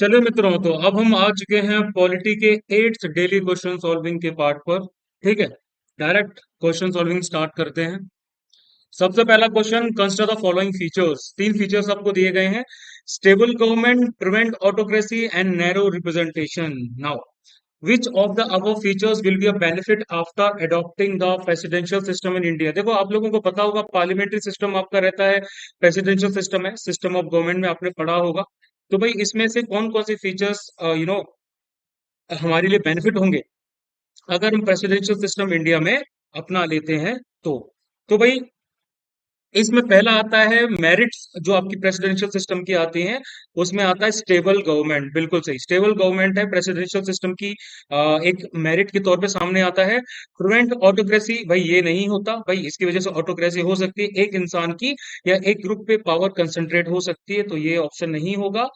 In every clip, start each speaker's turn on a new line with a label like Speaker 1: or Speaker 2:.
Speaker 1: चलो मित्रों, तो अब हम आ चुके हैं पॉलिटी के 8th डेली क्वेश्चन सॉल्विंग के पार्ट पर। ठीक है, डायरेक्ट क्वेश्चन सॉल्विंग स्टार्ट करते हैं। सबसे पहला question, consider the following features. तीन फीचर्स आपको दिए गए हैं: stable government, prevent autocracy and narrow representation. Now which of the above features will be a benefit after adopting the presidential system in India? देखो, आप लोगों को पता होगा पार्लियामेंट्री सिस्टम आपका रहता है, प्रेसिडेंशियल सिस्टम है, सिस्टम ऑफ गवर्नमेंट में आपने पढ़ा होगा। तो भाई इसमें से कौन कौन सी फीचर्स हमारे लिए बेनिफिट होंगे अगर हम प्रेसिडेंशियल सिस्टम इंडिया में अपना लेते हैं तो। तो भाई इसमें पहला आता है मेरिट्स, जो आपकी प्रेसिडेंशियल सिस्टम की आती हैं, उसमें आता है स्टेबल गवर्नमेंट। बिल्कुल सही, स्टेबल गवर्नमेंट है प्रेसिडेंशियल सिस्टम की एक मेरिट के तौर पे सामने आता है। प्रिवेंट ऑटोक्रेसी, भाई ये नहीं होता, भाई इसकी वजह से ऑटोक्रेसी हो सकती है, एक इंसान की या एक ग्रुप पे पावर कंसंट्रेट हो सकती है, तो ये ऑप्शन नहीं होगा।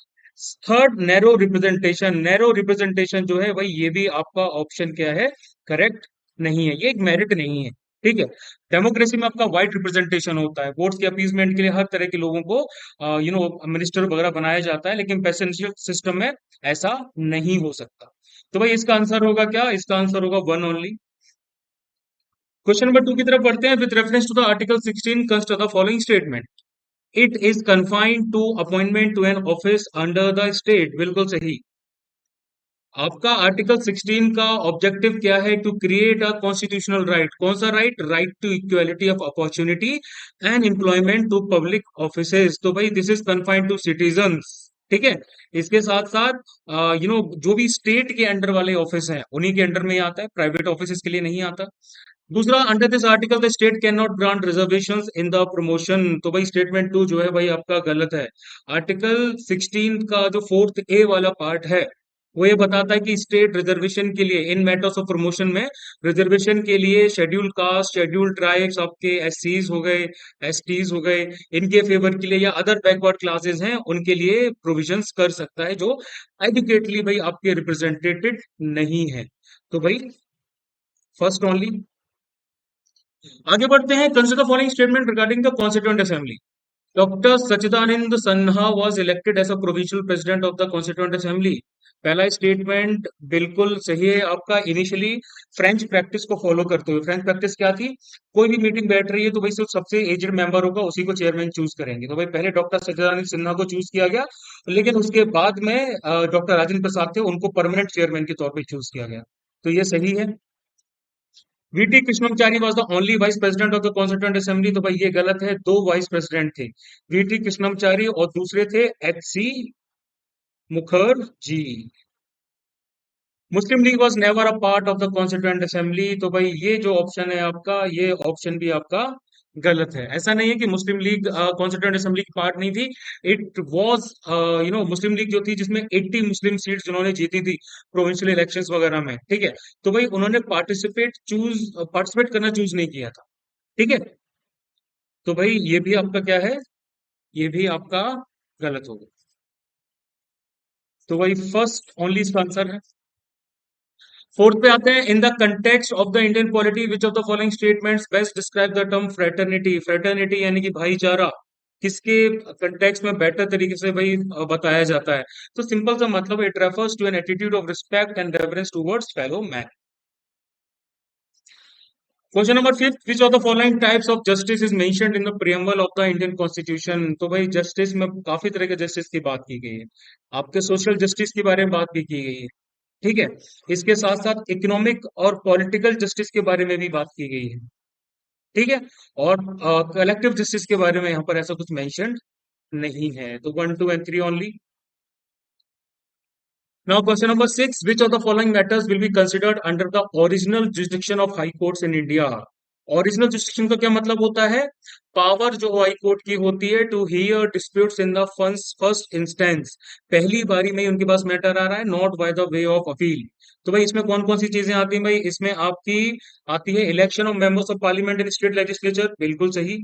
Speaker 1: Third, narrow representation. Narrow representation जो है भाई, ये भी आपका ऑप्शन क्या है, करेक्ट नहीं है, ये एक मेरिट नहीं है। ठीक है। डेमोक्रेसी में आपका वाइड रिप्रेजेंटेशन होता है, वोट्स के अपीजमेंट के लिए हर तरह के लोगों को मिनिस्टर वगैरह बनाया जाता है, लेकिन प्रेसिडेंशियल सिस्टम में ऐसा नहीं हो सकता। तो भाई इसका आंसर होगा क्या, इसका आंसर होगा वन ओनली। क्वेश्चन नंबर 2 की तरफ बढ़ते हैं। With reference to the article 16 consider the following statement. It is confined to appointment to an office under the state. बिल्कुल सही। आपका आर्टिकल 16 का ऑब्जेक्टिव क्या है? To create a constitutional right. कौन सा right? Right to equality of opportunity and employment to public offices. तो भाई this is confined to citizens. ठीक है। इसके साथ साथ जो भी स्टेट के अंडर वाले ऑफिस हैं उन्हीं के अंडर में ही आता है, प्राइवेट ऑफिस के लिए नहीं आता। दूसरा, under this article the state can not grant reservations in the promotion. तो भाई स्टेटमेंट 2 जो है भाई आपका गलत है। आर्टिकल 16 का जो फोर्थ ए वाला पार्ट है, वो ये बताता है कि स्टेट रिजर्वेशन के लिए इन मैटर्स ऑफ प्रमोशन में रिजर्वेशन के लिए शेड्यूल कास्ट, शेड्यूल ट्राइब्स, आपके एससीज हो गए, एसटीज हो गए, इनके फेवर के लिए या अदर बैकवर्ड क्लासेस हैं उनके लिए प्रोविजंस कर सकता है, जो एडुकेटली भाई आपके रिप्रेजेंटेटेड नहीं है। तो भाई फर्स्ट ओनली। आगे बढ़ते हैं। Consider following statement regarding the constituent assembly. Doctor Sachchidananda Sinha was elected as a provincial president of the constituent assembly. पहला स्टेटमेंट बिल्कुल सही है आपका। इनिशियली फ्रेंच प्रैक्टिस को फॉलो करते हुए, फ्रेंच प्रैक्टिस क्या थी? कोई भी मीटिंग बैठ रही है तो भाई सिर्फ सबसे एजड मेंबर होगा, उसी को चेयरमैन चूज करेंगे। तो भाई पहले डॉक्टर सच्चिदानंद सिन्हा को चूज किया गया, लेकिन उसके बाद में डॉक्टर राजेंद्र प्रसाद थे, उनको परमानेंट चेयरमैन के तौर पर चूज किया गया। तो ये सही है। VT Krishnamachari was the only vice president of the constituent assembly. तो भाई ये गलत है, दो वाइस प्रेसिडेंट थे, वीटी कृष्णमाचारी और दूसरे थे H C Mukherjee. Muslim League was never a part of the constituent assembly. तो भाई ये जो ऑप्शन है आपका, ये ऑप्शन भी आपका गलत है। ऐसा नहीं है कि मुस्लिम लीग कॉन्स्टिट्यूएंट असेंबली की पार्ट नहीं थी। इट वाज मुस्लिम लीग जो थी, जिसमें 80 मुस्लिम सीट्स जिन्होंने जीती थी प्रोविंशियल इलेक्शंस वगैरह में। ठीक है। तो भाई उन्होंने पार्टिसिपेट करना चूज नहीं किया था। ठीक है। तो भाई ये भी आपका क्या है, ये भी आपका गलत होगा। तो भाई फर्स्ट ओनली इसका आंसर है। फोर्थ पे आते हैं। In the context of the Indian polity which of the following statements best describe the term fraternity. Fraternity यानी कि भाईचारा किसके कंटेक्स्ट में बेटर तरीके से भाई बताया जाता है? तो सिंपल सा मतलब, it refers to an attitude of respect and reverence towards fellow man. Question number 5, which of the following types of justice is mentioned in the preamble of the Indian constitution. तो भाई justice में काफी तरह के justice की बात की गई है। आपके सोशल जस्टिस के बारे में बात भी की गई है। ठीक है। इसके साथ साथ इकोनॉमिक और पॉलिटिकल जस्टिस के बारे में भी बात की गई है। ठीक है। और कलेक्टिव जस्टिस के बारे में यहाँ पर ऐसा कुछ मेंशन नहीं है। तो 1 2 and 3 only. Now, question number 6. Which of the following matters will be considered under the original jurisdiction of high courts in India? Original jurisdiction का क्या मतलब होता है? पावर जो हाई कोर्ट की होती है to hear disputes in the first instance. पहली बारी में ही उनके पास मैटर आ रहा है, not by the way of appeal. तो भाई इसमें कौन कौन सी चीजें आती हैं? भाई इसमें आपकी आती है election of members of parliament and state legislature. बिल्कुल सही।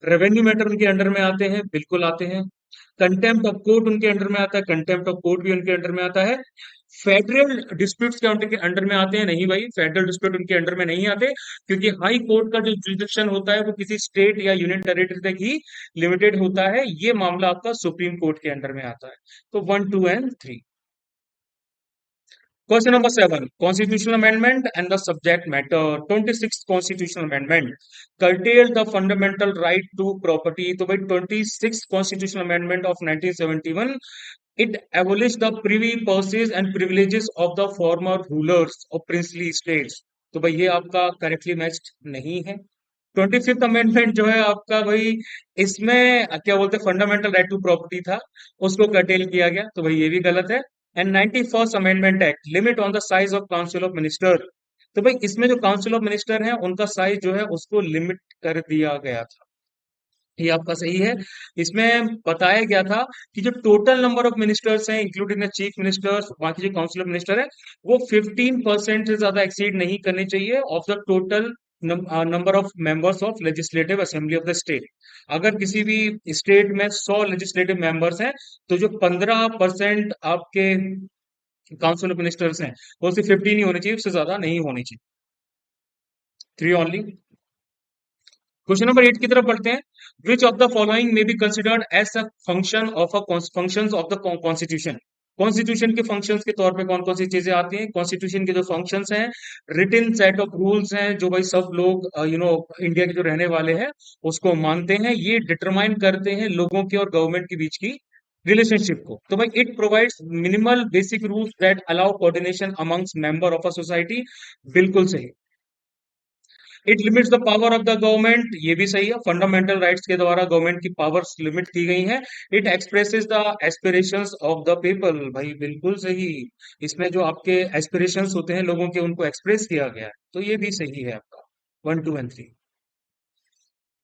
Speaker 1: रेवेन्यू मैटर उनके अंडर में आते हैं, बिल्कुल आते हैं। कंटेम्प्ट ऑफ कोर्ट उनके अंडर में आता है, कंटेम्प्ट ऑफ कोर्ट भी उनके अंडर में आता है। फेडरल डिस्प्यूट्स के अंडर में आते हैं? नहीं भाई, फेडरल डिस्प्यूट उनके अंडर में नहीं आते, क्योंकि हाई कोर्ट का जो जुरिस्डिक्शन होता है वो किसी स्टेट या यूनियन टेरिटरी तक ही लिमिटेड होता है। ये मामला आपका सुप्रीम कोर्ट के अंडर में आता है। तो 1 2 and 3। Question number 7. Constitutional amendment and the subject matter. 26th Constitutional Amendment curtailed the fundamental right to property. तो भाई 26th Constitutional Amendment of 1971, it abolished the privy purses and privileges of the former rulers of princely states. तो भाई ये आपका correctly matched नहीं है। 25th amendment जो है आपका भाई, इसमें क्या बोलते हैं, फंडामेंटल राइट टू प्रॉपर्टी था, उसको कर्टेल किया गया, तो भाई ये भी गलत है। And 91st amendment act limit on the size of council of minister. तो भाई इसमें जो काउंसिल ऑफ मिनिस्टर है उनका साइज जो है उसको लिमिट कर दिया गया था। ये आपका सही है। इसमें बताया गया था कि जो टोटल नंबर ऑफ मिनिस्टर्स हैं इंक्लूडिंग द चीफ मिनिस्टर्स, बाकी जो काउंसिल ऑफ मिनिस्टर है, वो 15% से ज्यादा एक्सीड नहीं करनी चाहिए of the total number of members of legislative assembly of the state. अगर किसी भी स्टेट में 100 लेजिस्लेटिव मेंबर्स हैं, तो जो 15% आपके काउंसिल ऑफ मिनिस्टर्स हैं वो सिर्फ 15 ही होनी चाहिए, उससे ज्यादा नहीं होनी चाहिए। 3 ओनली। क्वेश्चन नंबर 8 की तरफ बढ़ते हैं। Which of the following may be considered as a function of a functions of the constitution. Constitution के फंक्शंस के तौर पे कौन कौन सी चीजें आती हैं? कॉन्स्टिट्यूशन के जो फंक्शंस हैं, रिटन सेट ऑफ रूल्स हैं जो भाई सब लोग इंडिया के जो रहने वाले हैं उसको मानते हैं, ये डिटरमाइन करते हैं लोगों के और गवर्नमेंट के बीच की रिलेशनशिप को। तो भाई it provides minimal basic rules that allow coordination amongst member of a society. बिल्कुल सही। It limits the power of the government, ये भी सही है, फंडामेंटल राइट्स के द्वारा गवर्नमेंट की पावर्स लिमिट की गई हैं। It expresses the aspirations of the people, भाई बिल्कुल सही। इसमें जो आपके एस्पिरेशंस होते हैं लोगों के, उनको एक्सप्रेस किया गया है, तो ये भी सही है आपका। 1, 2 एंड 3।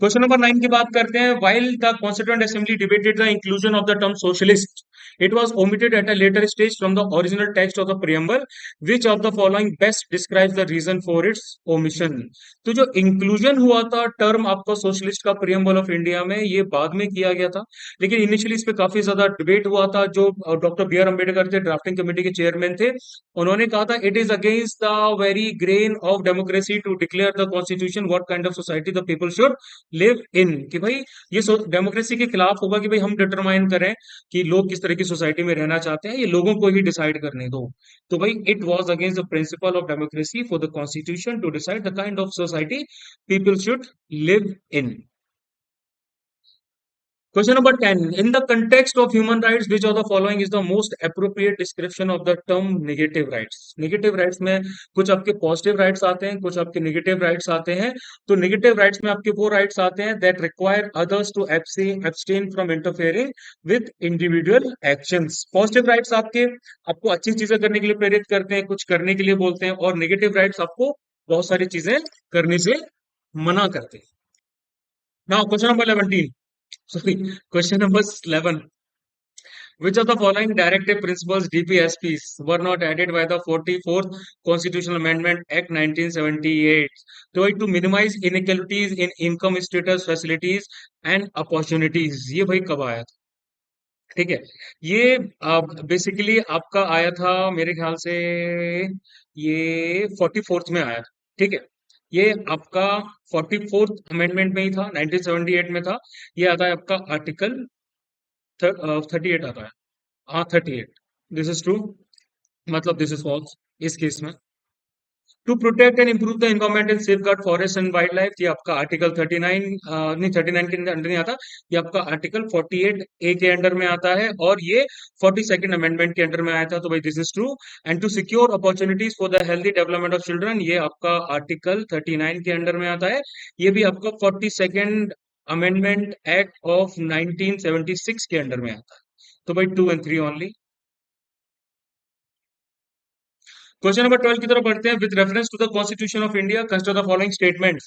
Speaker 1: क्वेश्चन नंबर 9 की बात करते हैं। While the constituent assembly debated the inclusion of the term socialist, it was omitted at a later stage from the original text of the preamble. Which of the following best describes the reason for its omission. तो जो inclusion हुआ था term आपका socialist का preamble of India में, ये बाद में किया गया था, लेकिन इनिशियली इस पे काफी ज्यादा डिबेट हुआ था। जो डॉक्टर बी आर अम्बेडकर थे, ड्राफ्टिंग कमेटी के चेयरमैन थे, उन्होंने कहा था it is against the very grain of democracy to declare the constitution what kind of society the people should live in. कि भाई ये डेमोक्रेसी के खिलाफ होगा कि भाई हम डिटरमाइन करें कि लोग किस तरह की सोसाइटी में रहना चाहते हैं, ये लोगों को ही डिसाइड करने दो। तो भाई it was against the principle of democracy for the constitution to decide the kind of society people should live in. Question number 10. In the context of human rights, which of the following is the most appropriate description of the term negative rights? Negative rights में कुछ आपके positive rights आते हैं, कुछ आपके negative rights आते हैं। तो negative rights में आपके वो rights आते हैं that require others to abstain from interfering with individual actions. Positive rights आपको अच्छी चीजें करने के लिए प्रेरित करते हैं, कुछ करने के लिए बोलते हैं, और negative rights आपको बहुत सारी चीजें करने से मना करते हैं। Now, question number 11. Sorry, question number 11. Which of the following directive principles DPSPs were not added by the 44th Constitutional Amendment Act 1978? तो to minimize inequalities in income status facilities and opportunities, ये भाई कब आया था? ठीक है, ये basically आपका आया था मेरे ख्याल से, ये 44th में आया था। ठीक है, ये आपका 44th अमेंडमेंट में ही था, 1978 में था। ये आता है आपका आर्टिकल 38 आता है। हाँ 38, दिस इज ट्रू, मतलब दिस इज फॉल्स इस केस में। To protect and improve the environment and safeguard forest and wildlife, ये आपका आर्टिकल 39, नहीं 39 के अंडर नहीं आता, ये आपका आर्टिकल 48 ए के अंडर में आता है, और ये 42nd अमेंडमेंट के अंडर में आया था, तो भाई this is true. And to secure opportunities for the healthy development of children, ये आपका आर्टिकल 39 के अंडर में आता है, ये भी आपका 42nd अमेंडमेंट एक्ट ऑफ 1976 के अंडर में आता है। तो भाई 2 and 3 ओनली। क्वेश्चन नंबर 12 की तरफ बढ़ते हैं। With reference to the constitution of India consider the following statements.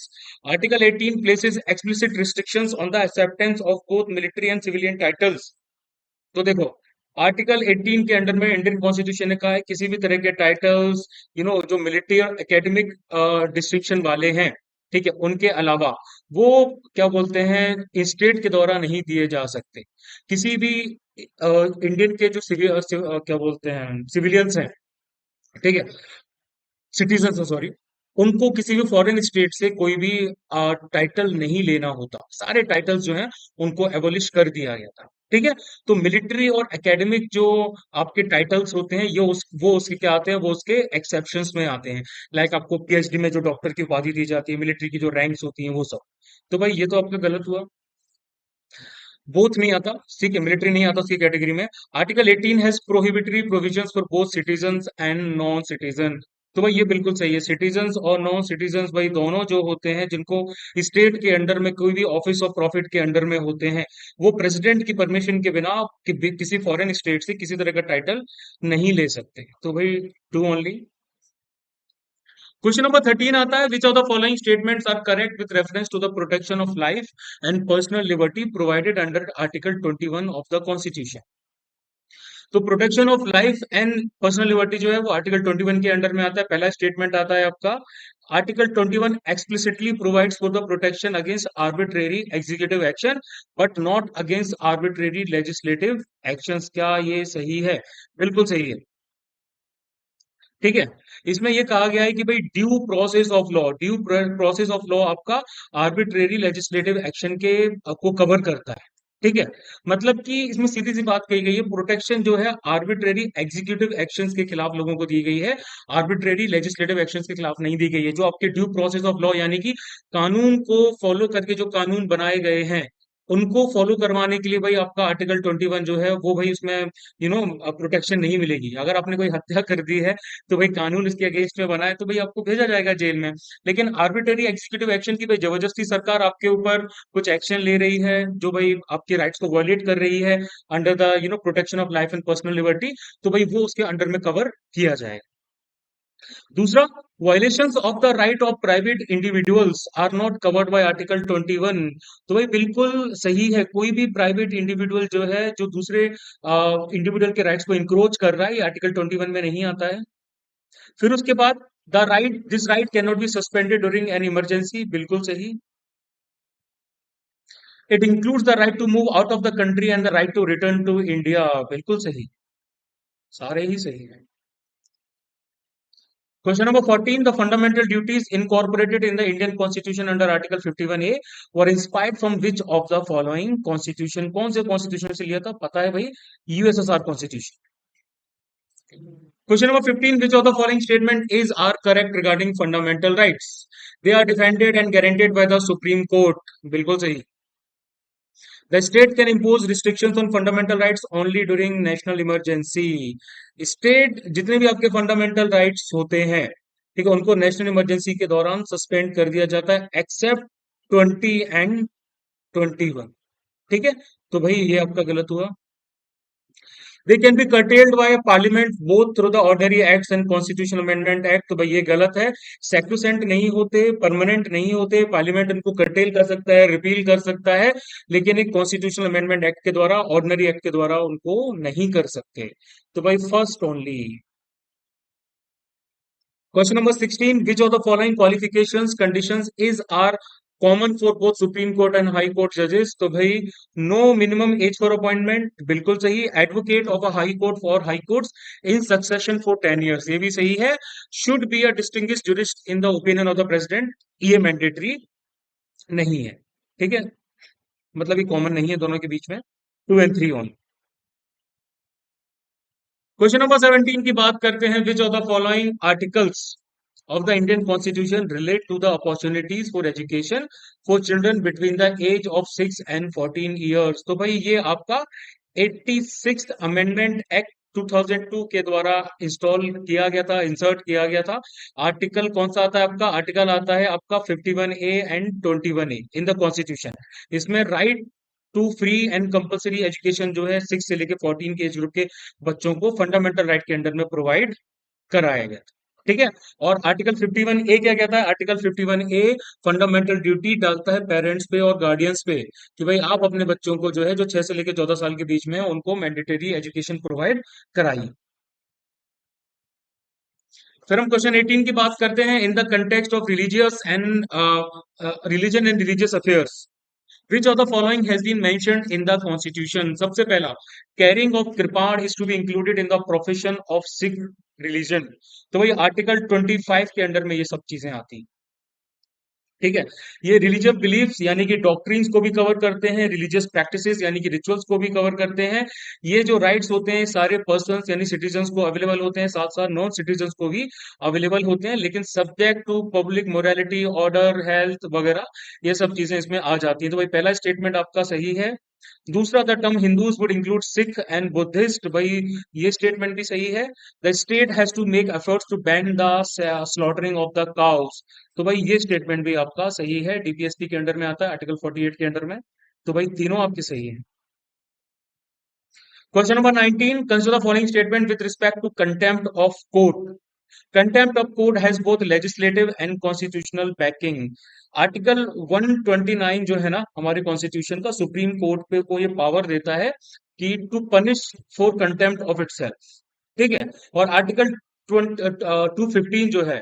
Speaker 1: Article 18 places explicit restrictions on the acceptance of both military and civilian titles. तो देखो, आर्टिकल 18 के अंडर में इंडियन कॉन्स्टिट्यूशन ने कहा है किसी भी तरह के टाइटल्स, जो मिलिट्री और एकेडमिक डिस्ट्रिक्शन वाले हैं, ठीक है, उनके अलावा वो क्या बोलते हैं स्टेट के द्वारा नहीं दिए जा सकते। किसी भी इंडियन के जो क्या बोलते हैं सिविलियंस हैं, ठीक है, सिटीजन सॉरी, उनको किसी भी फॉरेन स्टेट से कोई भी टाइटल नहीं लेना होता। सारे टाइटल्स जो हैं उनको एबोलिश कर दिया गया था। ठीक है। तो मिलिट्री और एकेडमिक जो आपके टाइटल्स होते हैं, ये वो उसके क्या आते हैं, वो उसके एक्सेप्शंस में आते हैं। लाइक आपको पीएचडी में जो डॉक्टर की उपाधि दी जाती है, मिलिट्री की जो रैंक्स होती हैं, वो सब। तो भाई ये तो आपका गलत हुआ। बोथ नहीं आता, ठीक है, मिलिट्री नहीं आता उसकी कैटेगरी में। Article 18 has prohibitory provisions for both citizens and non citizen. तो भाई ये बिल्कुल सही है, सिटीजन्स और नॉन सिटीजन्स भाई दोनों जो होते हैं, जिनको स्टेट के अंडर में कोई भी ऑफिस ऑफ प्रॉफिट के अंडर में होते हैं, वो प्रेसिडेंट की परमिशन के बिना किसी फॉरेन स्टेट से किसी तरह का टाइटल नहीं ले सकते। तो भाई टू ओनली। क्वेश्चन नंबर 13 आता है, which of the following statements are correct with reference to the protection of life and personal liberty provided under article 21 of the constitution. तो protection of life and personal liberty जो है वो article 21 के under में आता है। पहला statement आता है आपका, article 21 explicitly provides for the protection against arbitrary executive action but not against arbitrary legislative actions. क्या ये सही है? बिल्कुल सही है। ठीक है। इसमें ये कहा गया है कि भाई due process of law, due process of law आपका आर्बिट्रेरी लेजिस्लेटिव एक्शन के को कवर करता है। ठीक है। मतलब कि इसमें सीधी सी बात कही गई है, प्रोटेक्शन जो है आर्बिट्रेरी एग्जीक्यूटिव एक्शंस के खिलाफ लोगों को दी गई है, आर्बिट्रेरी लेजिस्लेटिव एक्शंस के खिलाफ नहीं दी गई है। जो आपके ड्यू प्रोसेस ऑफ लॉ यानी कि कानून को फॉलो करके जो कानून बनाए गए हैं, उनको फॉलो करवाने के लिए भाई आपका आर्टिकल 21 जो है वो भाई उसमें प्रोटेक्शन नहीं मिलेगी। अगर आपने कोई हत्या कर दी है तो भाई कानून इसके अगेंस्ट में बना है तो भाई आपको भेजा जाएगा जेल में। लेकिन आर्बिट्रेरी एग्जीक्यूटिव एक्शन की भाई जबरदस्ती सरकार आपके ऊपर कुछ एक्शन ले रही है जो भाई आपके राइट्स को वायलेट कर रही है under the protection of life and personal liberty, तो भाई वो उसके अंडर में कवर किया जाएगा। दूसरा, violations of the right of private individuals are not covered by article 21। तो भाई बिल्कुल सही है, कोई भी प्राइवेट इंडिविजुअल जो है जो दूसरे इंडिविजुअल के राइट्स को इंक्रोच कर रहा है, ये आर्टिकल 21 में नहीं आता है। फिर उसके बाद, the right this right can not be suspended during an emergency, बिल्कुल सही। It includes the right to move out of the country and the right to return to India, बिल्कुल सही। सारे ही सही है। Question number 14, the fundamental duties incorporated in the Indian Constitution under Article 51A were inspired from which of the following constitution? कौन से constitution से लिया था? पता है भाई, USSR constitution. Question number 15, which of the following statement is are correct regarding fundamental rights? They are defended and guaranteed by the Supreme Court. बिल्कुल सही। The state can impose restrictions on fundamental rights only during national emergency. State जितने भी आपके fundamental rights होते हैं, ठीक है, उनको नेशनल इमरजेंसी के दौरान सस्पेंड कर दिया जाता है एक्सेप्ट 20 एंड 21। ठीक है। तो भाई ये आपका गलत हुआ। They can be curtailed by parliament both through the ordinary acts and constitutional amendment act। तो भाई ये गलत है। सेक्रोसेंट नहीं होते, परमानेंट नहीं होते, पार्लियामेंट इनको curtail कर सकता है, रिपील कर सकता है, लेकिन एक कॉन्स्टिट्यूशनल अमेंडमेंट एक्ट के द्वारा, ऑर्डिनरी एक्ट के द्वारा उनको नहीं कर सकते। तो भाई first only. Question number 16, which of the following qualifications, conditions is are common for both Supreme Court and High Court judges? तो भाई no minimum age for appointment, बिल्कुल सही। Advocate of a High Court for High Courts in succession for 10 years, ये भी सही है। Should be a distinguished jurist in the opinion of the president, ये mandatory नहीं है। ठीक है, मतलब ये कॉमन नहीं है दोनों के बीच में। 2 and 3 ओनली। क्वेश्चन नंबर 17 की बात करते हैं, which of the following articles of the Indian Constitution relate to the opportunities for education for children between the age of 6 and 14 years? तो भाई ये आपका 86th अमेंडमेंट एक्ट 2002 के द्वारा इंस्टॉल किया गया था, इंसर्ट किया गया था। आर्टिकल कौन सा आता है आपका? आर्टिकल आता है आपका 51A and 21A in the constitution. इसमें right to free and compulsory education जो है 6 से लेके 14 के एज ग्रुप के बच्चों को फंडामेंटल राइट के अंडर में प्रोवाइड कराया गया था। ठीक है। और आर्टिकल 51A क्या कहता है? आर्टिकल 51A फंडामेंटल ड्यूटी डालता है पेरेंट्स पे और गार्डियंस पे कि भाई आप अपने बच्चों को जो है जो 6 से लेकर 14 साल के बीच में है उनको मैंडेटरी एजुकेशन प्रोवाइड कराइए। फिर हम क्वेश्चन 18 की बात करते हैं, in the context of religious and religion and religious affairs which of the following has been mentioned in the constitution? सबसे पहला, carrying of कृपाण is to be included in the profession of Sikh religion। तो वही article 25 के under में ये सब चीजें आती। ठीक है। ये रिलीजियस बिलीफ्स यानी कि डॉक्ट्रिन्स को भी कवर करते हैं, रिलीजियस प्रैक्टिसेस यानी कि रिचुअल्स को भी कवर करते हैं। ये जो राइट्स होते हैं सारे पर्सन्स यानी सिटीजन्स को अवेलेबल होते हैं, साथ साथ नॉन सिटीजन्स को भी अवेलेबल होते हैं, लेकिन subject to public morality, order, health वगैरह ये सब चीजें इसमें आ जाती हैं। तो भाई पहला स्टेटमेंट आपका सही है। दूसरा, the term Hindus would include Sikh and Buddhist, भाई ये स्टेटमेंट भी सही है। The state has to make efforts to ban the slaughtering of the cows, तो भाई ये स्टेटमेंट भी आपका सही है, डीपीएसपी के अंडर में आता है, आर्टिकल 48 के अंडर में। तो भाई तीनों आपके सही है। Question number 19, consider the following statement with respect to contempt of court. Contempt of court has both legislative and constitutional backing. Article 129 जो है ना हमारे कॉन्स्टिट्यूशन का, सुप्रीम कोर्ट पे को ये पावर देता है कि to punish for contempt of itself, ठीक है। और आर्टिकल 215 जो है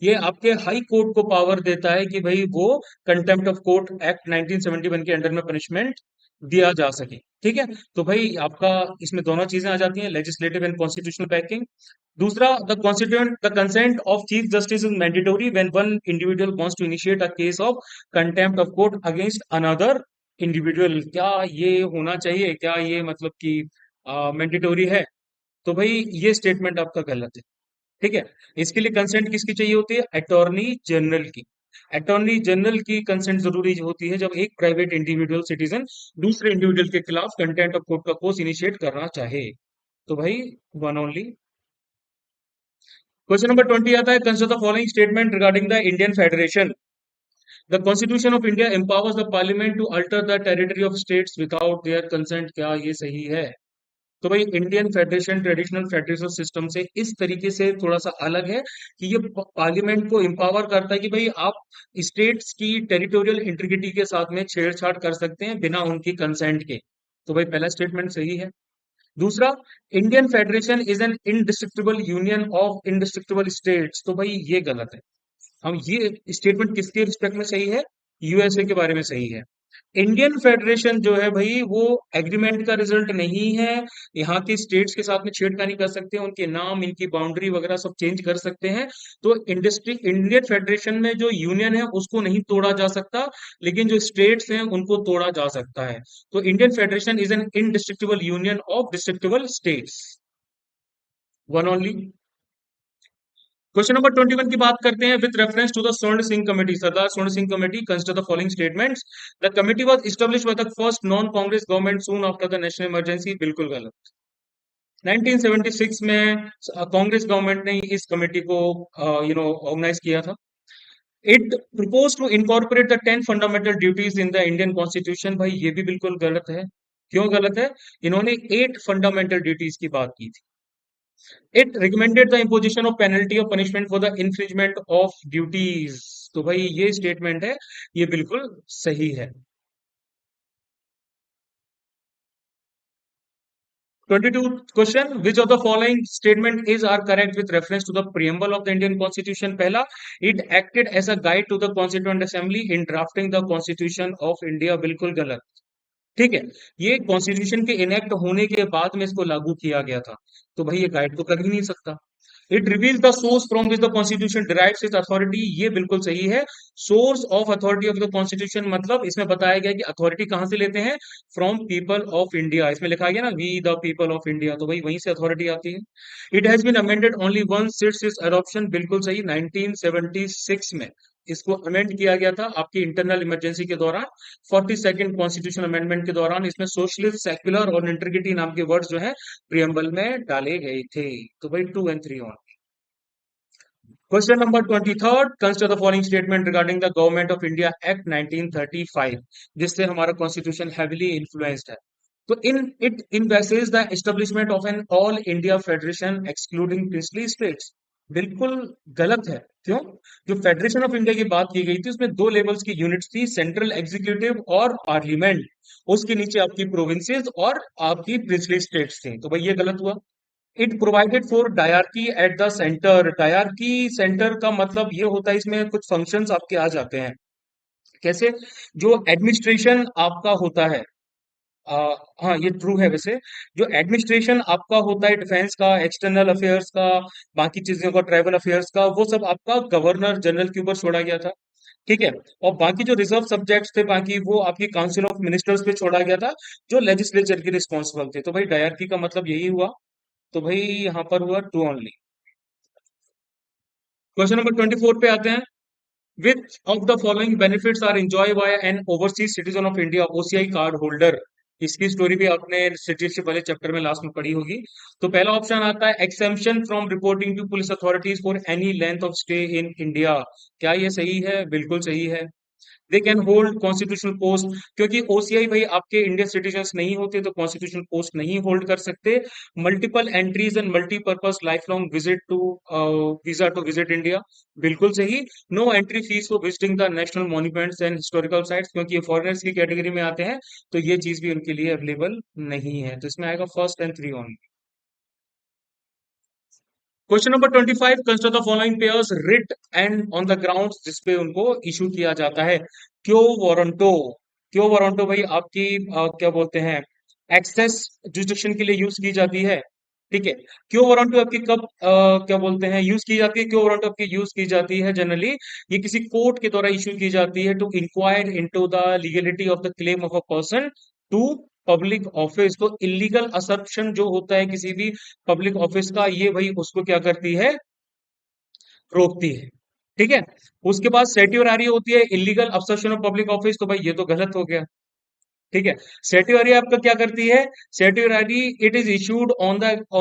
Speaker 1: ये आपके हाई कोर्ट को पावर देता है कि भाई वो कंटेम्प्ट ऑफ कोर्ट एक्ट 1971 के अंडर में पनिशमेंट दिया जा सके, ठीक है। तो भाई आपका इसमें दोनों चीजें आ जाती हैं, लेजिस्लेटिव एंड कॉन्स्टिट्यूशनल बैकिंग। दूसरा, the constituent the consent of chief justice is mandatory when one individual wants to initiate a case of contempt of court against another individual. क्या ये होना चाहिए, क्या ये मतलब कि मैंडेटरी है? तो भाई ये स्टेटमेंट आपका गलत है, ठीक है। इसके लिए कंसेंट किसकी चाहिए होती है? अटॉर्नी जनरल की। अटॉर्नी जनरल की कंसेंट जरूरी होती है जब एक प्राइवेट इंडिविजुअल सिटीजन दूसरे इंडिविजुअल के खिलाफ कंटेम्प्ट ऑफ कोर्ट का कोर्स इनिशिएट करना चाहे। तो भाई वन ओनली। क्वेश्चन नंबर 20 आता है, consider the following statement regarding the Indian federation. The constitution of India empowers the parliament to alter the territory of states without their consent. क्या ये सही है? तो भाई Indian federation traditional federation system से इस तरीके से थोड़ा सा अलग है कि ये पार्लियामेंट को एम्पावर करता है कि भाई आप स्टेट्स की टेरिटोरियल इंटीग्रिटी के साथ में छेड़छाड़ कर सकते हैं बिना उनकी कंसेंट के। तो भाई पहला स्टेटमेंट सही है। दूसरा, Indian federation is an indestructible union of indestructible states, तो भाई ये गलत है। हम ये स्टेटमेंट किसके रिस्पेक्ट में सही है? यूएसए के बारे में सही है। इंडियन फेडरेशन जो है भाई वो एग्रीमेंट का रिजल्ट नहीं है। यहाँ के स्टेट्स के साथ में छेड़खानी कर सकते हैं, उनके नाम, इनकी बाउंड्री वगैरह सब चेंज कर सकते हैं। तो इंडस्ट्री इंडियन फेडरेशन में जो यूनियन है उसको नहीं तोड़ा जा सकता, लेकिन जो स्टेट्स हैं उनको तोड़ा जा सकता है। तो Indian federation is an indestructible union of destructible states, one only. Question number 21 की बात करते हैं विद रेफरेंस टू द स्वर्ण सिंह कमेटी। सरदार स्वर्ण Singh committee consider the following statements. The committee was established by the first non Congress government soon after the national emergency, बिल्कुल गलत। 1976 में Congress government ने इस कमेटी को ऑर्गेनाइज किया था। It propose to incorporate the 10 fundamental duties in the Indian constitution, भाई ये भी बिल्कुल गलत है। क्यों गलत है? इन्होंने 8 फंडामेंटल ड्यूटीज की बात की थी। It recommended the imposition of penalty of punishment for the infringement of duties, तो भाई ये स्टेटमेंट है, ये बिल्कुल सही है। 22 question, which of the following statement is are correct with reference to the preamble of the Indian constitution. पहला, it acted as a guide to the constituent assembly in drafting the constitution of India, बिल्कुल गलत, ठीक है। ये constitution के enact होने के बाद में इसको लागू किया गया था, तो भाई ये गाइड तो कर ही नहीं सकता। It reveal the source from which the constitution derives it's authority, ये बिल्कुल सही है। Source of authority of the constitution मतलब इसमें बताया गया कि अथॉरिटी कहां से लेते हैं? From people of India. इसमें लिखा गया ना we the people of India, तो भाई वहीं से अथॉरिटी आती है। It has been amended only once since its adoption, बिल्कुल सही, 1976 में इसको अमेंड किया गया था आपकी इंटरनल इमरजेंसी के दौरान। 42nd कॉन्स्टिट्यूशन अमेंडमेंट के दौरान इसमें सोशलिस्ट, सेक्युलर और इंटीग्रिटी नाम के वर्ड्स जो है प्रियम्बल में डाले गए थे। तो भाई 2 and 3 on. Question number 23, consider the following statement regarding the government of India act 1935, जिससे हमारा कॉन्स्टिट्यूशन हैविली इन्फ्लुएंस्ड है। तो in it envisages the establishment of an all India federation excluding princely states, बिल्कुल गलत है। क्यों? जो फेडरेशन ऑफ इंडिया की बात की गई थी उसमें दो लेवल्स की यूनिट्स थी, सेंट्रल एग्जीक्यूटिव और पार्लियामेंट। उसके नीचे आपकी प्रोविंसेस और आपकी प्रिंसली स्टेट्स थी, तो भाई ये गलत हुआ। It provided for dyarchy at the centre, dyarchy centre का मतलब ये होता है इसमें कुछ फंक्शंस आपके आ जाते हैं। कैसे? जो एडमिनिस्ट्रेशन आपका होता है, आ, हाँ ये ट्रू है वैसे। जो एडमिनिस्ट्रेशन आपका होता है डिफेंस का, एक्सटर्नल अफेयर्स का, बाकी चीजों का, ट्राइबल अफेयर्स का, वो सब आपका गवर्नर जनरल के ऊपर छोड़ा गया था। ठीक है। और बाकी जो रिजर्व सब्जेक्ट्स थे बाकी वो आपकी काउंसिल ऑफ मिनिस्टर्स पे छोड़ा गया था, जो लेजिस्लेचर के रिस्पॉन्सिबल थे। तो भाई डायरकी का मतलब यही हुआ। तो भाई यहाँ पर हुआ टू ओनली। क्वेश्चन नंबर 24 पे आते हैं। Which of the following benefits are enjoyed by an overseas citizen of India, OCI card holder? इसकी स्टोरी भी आपने सिटीजनशिप वाले चैप्टर में लास्ट में पढ़ी होगी। तो पहला ऑप्शन आता है exemption from reporting to police authorities for any length of stay in India. क्या ये सही है? बिल्कुल सही है। They can hold constitutional post, क्योंकि ओसीआई भाई आपके इंडियन सिटीजन नहीं होते तो कॉन्स्टिट्यूशनल पोस्ट नहीं होल्ड कर सकते। Multiple entries and multipurpose lifelong visit to visa to visit India, बिल्कुल सही। No entry fees for visiting the national monuments and historical sites, क्योंकि ये फॉरेनर्स की कैटेगरी में आते हैं, तो ये चीज भी उनके लिए अवेलेबल नहीं है। तो इसमें आएगा first and three on. Question number 25, consider the following pairs writ and on the grounds जिसपे उनको इशू किया जाता है। क्यो वारंटो। क्यो वारंटो भाई आपकी क्या बोलते हैं, एक्सेस जुरिस्डिक्शन के लिए यूज की जाती है। ठीक है। क्यो वारंटो आपकी कब क्या बोलते हैं यूज की जाती है? क्यो वारंटो आपकी यूज की जाती है जनरली, ये किसी कोर्ट के द्वारा इशू की जाती है to inquire into the legality of the claim of a person to public office. तो इलीगल असर्प्शन जो होता है किसी भी पब्लिक ऑफिस का, ये भाई उसको क्या करती है, रोकती है। ठीक है। उसके बाद सेट्यूरारी होती है इलीगल अब्सर्शन ऑफ पब्लिक ऑफिस, तो भाई ये तो गलत हो गया। ठीक है। सेट्यूरारी आपका क्या करती है? Certiorari it is issued on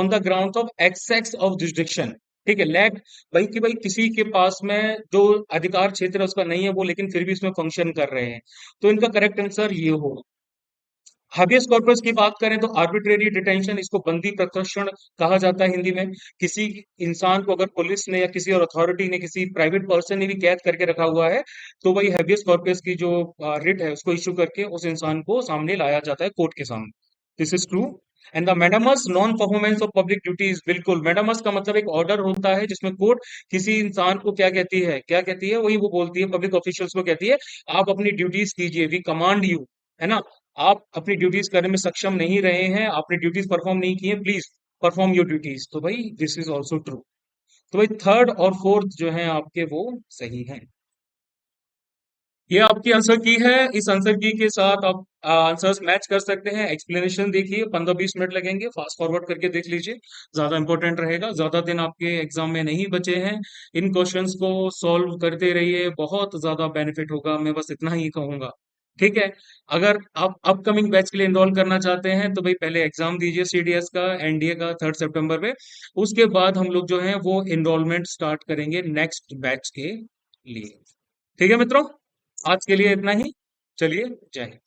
Speaker 1: the ground of excess of jurisdiction. ठीक है। लैक भाई कि भाई किसी के पास में जो अधिकार क्षेत्र है उसका नहीं है वो, लेकिन फिर भी इसमें फंक्शन कर रहे हैं। तो इनका करेक्ट आंसर ये होगा। हाबियस कॉर्पस की बात करें तो आर्बिट्रेरी डिटेंशन, इसको बंदी प्रकर्षण कहा जाता है हिंदी में। किसी इंसान को अगर पुलिस ने या किसी और अथॉरिटी ने किसी प्राइवेट पर्सन ने भी कैद करके रखा हुआ है, तो वही हैबियस कॉर्पस की जो रिट है उसको इशू करके उस इंसान को सामने लाया जाता है कोर्ट के सामने। This is true. And the mandamus non performance of public duties, बिल्कुल मैडमस का मतलब एक ऑर्डर होता है जिसमें कोर्ट किसी इंसान को क्या कहती है, क्या कहती है, वही वो बोलती है पब्लिक ऑफिशियल्स को कहती है आप अपनी ड्यूटीज कीजिए, वी कमांड यू, है ना। आप अपनी ड्यूटीज करने में सक्षम नहीं रहे हैं, आपने ड्यूटीज परफॉर्म नहीं की है, प्लीज परफॉर्म योर ड्यूटीज। तो भाई दिस इज ऑल्सो ट्रू। तो भाई थर्ड और फोर्थ जो है आपके वो सही है। ये आपकी आंसर की है। इस आंसर की के साथ आप आंसर्स मैच कर सकते हैं। एक्सप्लेनेशन देखिए, 15-20 मिनट लगेंगे, फास्ट फॉरवर्ड करके देख लीजिए, ज्यादा इंपॉर्टेंट रहेगा। ज्यादा दिन आपके एग्जाम में नहीं बचे हैं। इन क्वेश्चंस को सॉल्व करते रहिए, बहुत ज्यादा बेनिफिट होगा, मैं बस इतना ही कहूंगा। ठीक है। अगर आप अपकमिंग बैच के लिए एनरोल करना चाहते हैं तो भाई पहले एग्जाम दीजिए सीडीएस का, एनडीए का 3 सितंबर में। उसके बाद हम लोग जो है वो एनरोलमेंट स्टार्ट करेंगे नेक्स्ट बैच के लिए। ठीक है मित्रों, आज के लिए इतना ही। चलिए, जय हिंद।